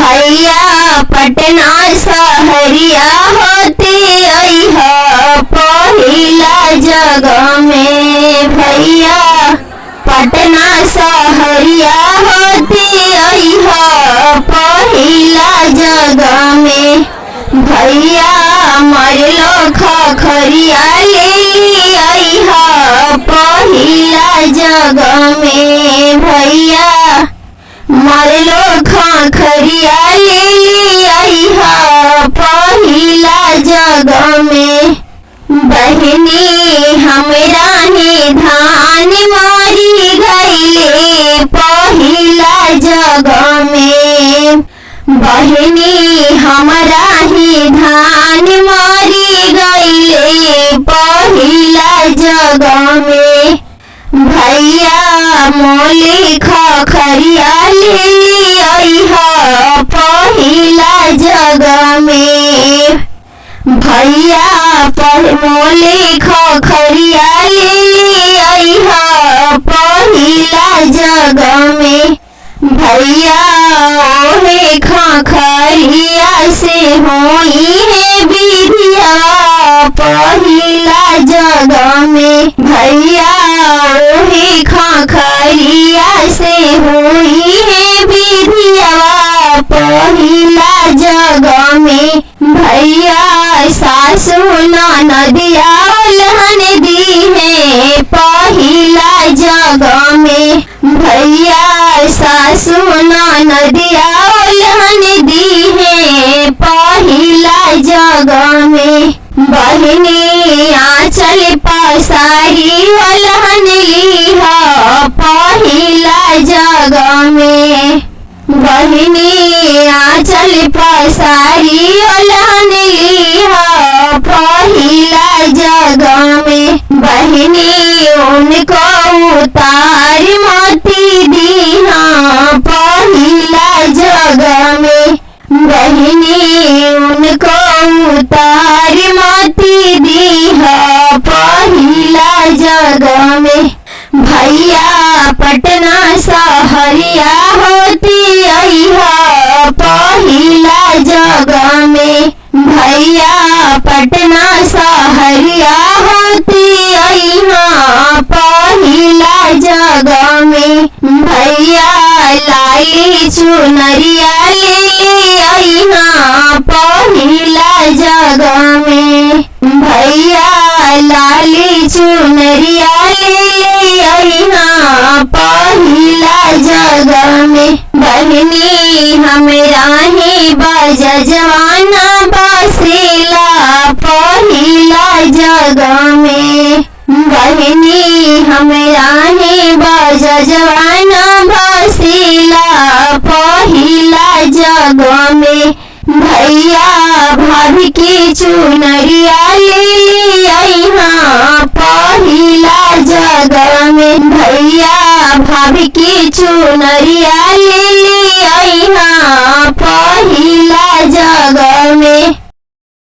भैया पटना सहरिया होती अइहा पहिला जगह में। भैया पटना सहरिया होती अइहा पहिला जगह में। भैया मरलो खखरिया ले अइहा पहिला जगह में। भैया मरलो खखरिया ले अइहा पहिला जगह में। बहनी हमरा ही धान मारी गईले पहिला जगह में। बहनी हमरा ही धान मारी गईले पहिला जगह में। भैया मोली खखरिया ले अइहा पहिला जगह में। भैया मोली खखरिया ले अइहा पहिला जगह में। भैया ओहे खखरिया से होई है विधिया पहिला जगह में। भैया ओहे खखरिया से होई है विधिया पहिला जगह में। भैया सासु ननदिया उल्हन दी है पहिला जगह में। भैया सासु ननदिया उल्हन दी है पहिला जगह में। बहनी आंचल पसारी उल्हन लीहा पहिला जगह में। बहनी आंचल पसारी उल्हन लीहा पहिला जगह में। बहनी उनको उतार मोती दीहा पहिला जगह में। बहनी उनको उतार मोती दीहा पहिला जगह में। भैया पटना सहरिया होती अइहा पहिला जगह में। भैया पटना सहरिया होती अइहा पहिला जगह में। भैया लाली चुनरिया ले अइहा पहिला जगह में। भैया लाली चुनरिया ले अइहा पहिला जगह में। बहनी हमरा ही बजजवाना बसेला पहिला जगह में। बहनी हमरा ही बजजवाना बसेला पहिला जगह में। भैया भाभी की चुनरिया ले अइहा पहिला जगह में। भैया भाभी की चुनरिया ले अइहा पहिला जगह में।